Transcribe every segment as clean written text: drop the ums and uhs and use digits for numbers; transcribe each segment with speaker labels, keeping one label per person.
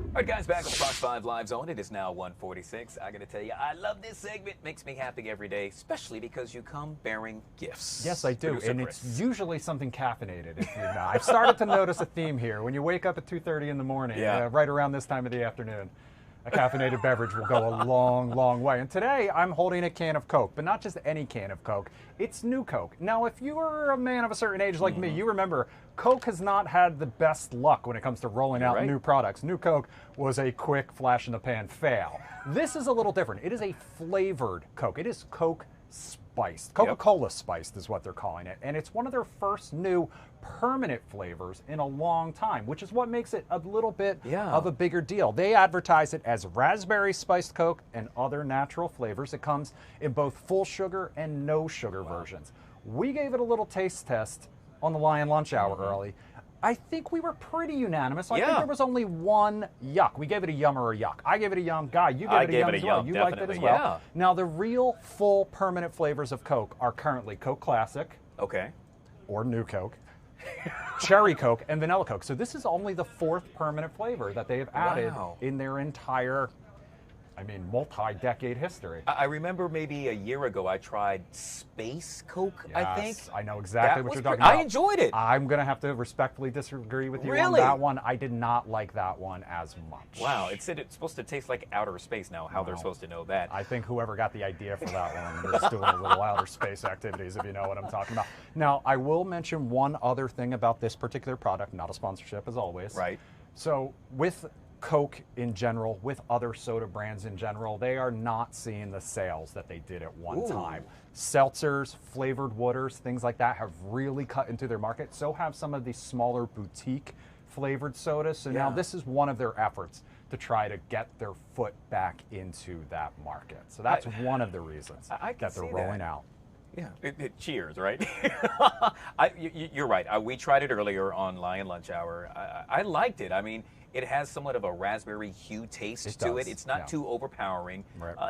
Speaker 1: All right, guys, back on the Fox 5 Live Zone. It is now 1:46. I got to tell you, I love this segment. Makes me happy every day, especially because you come bearing gifts.
Speaker 2: Yes, I do,
Speaker 1: Producer
Speaker 2: and
Speaker 1: Chris.
Speaker 2: it's usually something caffeinated. If you're not, I've started to notice a theme here. When you wake up at 2:30 in the morning,
Speaker 1: Yeah.
Speaker 2: right around this time of the afternoon, a caffeinated beverage will go a long, long way. And today, I'm holding a can of Coke, but not just any can of Coke. It's new Coke. Now, if you are a man of a certain age like me, you remember Coke has not had the best luck when it comes to rolling out
Speaker 1: right.
Speaker 2: new products. New Coke was a quick flash-in-the-pan fail. This is a little different. It is a flavored Coke. It is Coke spiced. Coca-Cola spiced is what they're calling it. And it's one of their first new permanent flavors in a long time, which is what makes it a little bit of a bigger deal. They advertise it as raspberry spiced Coke and other natural flavors. It comes in both full sugar and no sugar versions. We gave it a little taste test on the Lion Lunch Hour early. I think we were pretty unanimous. I think there was only one yuck. We gave it a yum or a yuck. I gave it a yum. Guy, you gave it a yum as well. You liked it as well.
Speaker 1: Yeah.
Speaker 2: Now, the real full permanent flavors of Coke are currently Coke Classic.
Speaker 1: Okay.
Speaker 2: Or New Coke. Cherry Coke and Vanilla Coke. So this is only the fourth permanent flavor that they have added in their entire, multi-decade history.
Speaker 1: I remember maybe a year ago I tried Space Coke, I think.
Speaker 2: I know exactly what you're talking about.
Speaker 1: I enjoyed it.
Speaker 2: I'm going to have to respectfully disagree with you on that one. I did not like that one as much.
Speaker 1: Wow, it said it's supposed to taste like outer space now. How they're supposed to know that?
Speaker 2: I think whoever got the idea for that one was doing a little outer space activities, if you know what I'm talking about. Now, I will mention one other thing about this particular product, not a sponsorship as always.
Speaker 1: Right.
Speaker 2: So with Coke in general, with other soda brands in general, they are not seeing the sales that they did at one time. Seltzers, flavored waters, things like that have really cut into their market. So have some of these smaller boutique flavored sodas. So now this is one of their efforts to try to get their foot back into that market. So that's one of the reasons that they're rolling out.
Speaker 1: Yeah, cheers, right? You're right. We tried it earlier on Lion Lunch Hour. I liked it. I mean, it has somewhat of a raspberry hue taste to it. It's not too overpowering,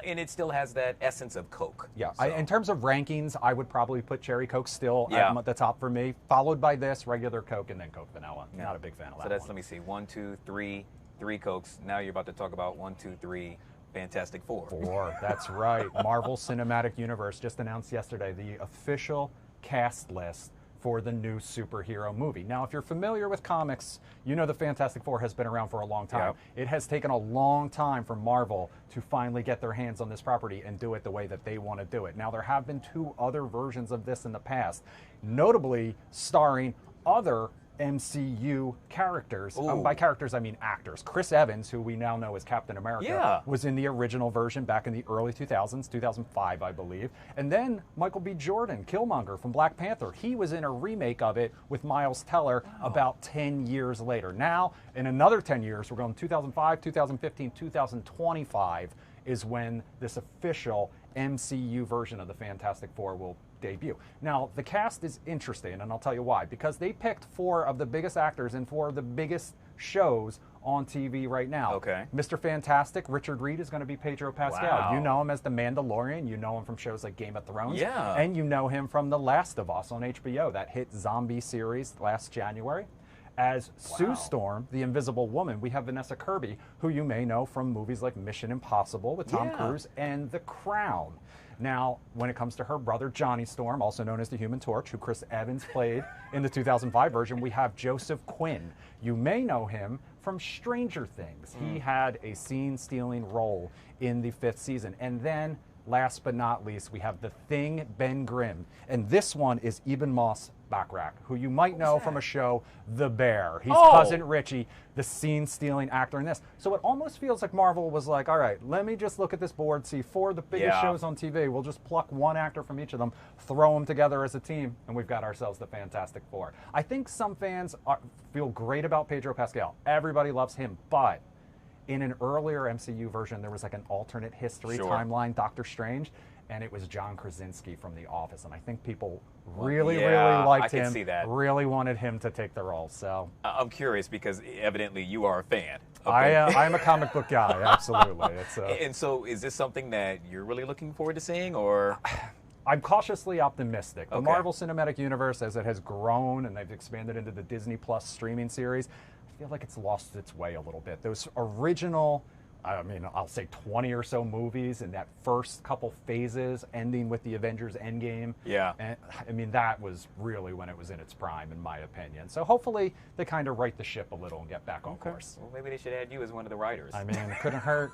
Speaker 1: and it still has that essence of Coke.
Speaker 2: Yeah, so. In terms of rankings, I would probably put Cherry Coke still at the top for me, followed by this, regular Coke, and then Coke Vanilla. Not a big fan of that.
Speaker 1: So that's, let me see, 1, 2, 3, 3 Cokes. Now you're about to talk about 1, 2, 3. Fantastic Four. That's
Speaker 2: right. Marvel Cinematic Universe just announced yesterday the official cast list for the new superhero movie. Now, if you're familiar with comics, you know the Fantastic Four has been around for a long time. It has taken a long time for Marvel to finally get their hands on this property and do it the way that they want to do it. Now, there have been 2 other versions of this in the past, notably starring other MCU characters. By characters, I mean actors. Chris Evans, who we now know as Captain America, was in the original version back in the early 2000s, 2005, I believe. And then Michael B. Jordan, Killmonger from Black Panther, he was in a remake of it with Miles Teller about 10 years later. Now, in another 10 years, we're going 2005, 2015, 2025 is when this official MCU version of the Fantastic Four will debut. Now, the cast is interesting, and I'll tell you why. Because they picked 4 of the biggest actors in 4 of the biggest shows on TV right now. Mr. Fantastic, Richard Reed, is going to be Pedro Pascal. You know him as the Mandalorian. You know him from shows like Game of Thrones. And you know him from The Last of Us on HBO, that hit zombie series last January. As Sue Storm, the Invisible Woman, we have Vanessa Kirby, who you may know from movies like Mission Impossible with Tom Cruise and The Crown. Now, when it comes to her brother, Johnny Storm, also known as the Human Torch, who Chris Evans played in the 2005 version, we have Joseph Quinn. You may know him from Stranger Things. He had a scene-stealing role in the 5th season. And then, last but not least, we have the Thing, Ben Grimm. And this one is Eben Moss Backrack, who you might know from a show, The Bear. He's Cousin Richie, the scene-stealing actor in this. So it almost feels like Marvel was like, all right, let me just look at this board, see 4 of the biggest shows on TV. We'll just pluck one actor from each of them, throw them together as a team, and we've got ourselves the Fantastic Four. I think some fans feel great about Pedro Pascal. Everybody loves him, but in an earlier MCU version, there was like an alternate history timeline, Doctor Strange, and it was John Krasinski from The Office, and I think people really liked him, really wanted him to take the role. So
Speaker 1: I'm curious because evidently you are a fan.
Speaker 2: I'm a comic book guy, absolutely.
Speaker 1: And so is this something that you're really looking forward to seeing, or?
Speaker 2: I'm cautiously optimistic. The Marvel Cinematic Universe, as it has grown and they've expanded into the Disney Plus streaming series, feel like it's lost its way a little bit. Those original, I mean, I'll say 20 or so movies in that first couple phases, ending with the Avengers Endgame.
Speaker 1: Yeah.
Speaker 2: And, I mean, that was really when it was in its prime, in my opinion. So hopefully they kind of right the ship a little and get back on course.
Speaker 1: Well, maybe they should add you as one of the writers.
Speaker 2: I mean, it couldn't hurt.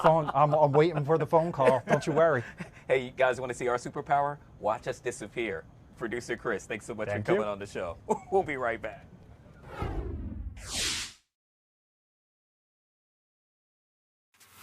Speaker 2: I'm waiting for the phone call. Don't you worry.
Speaker 1: Hey, you guys want to see our superpower? Watch us disappear. Producer Chris, thanks so much for coming on the show. We'll be right back.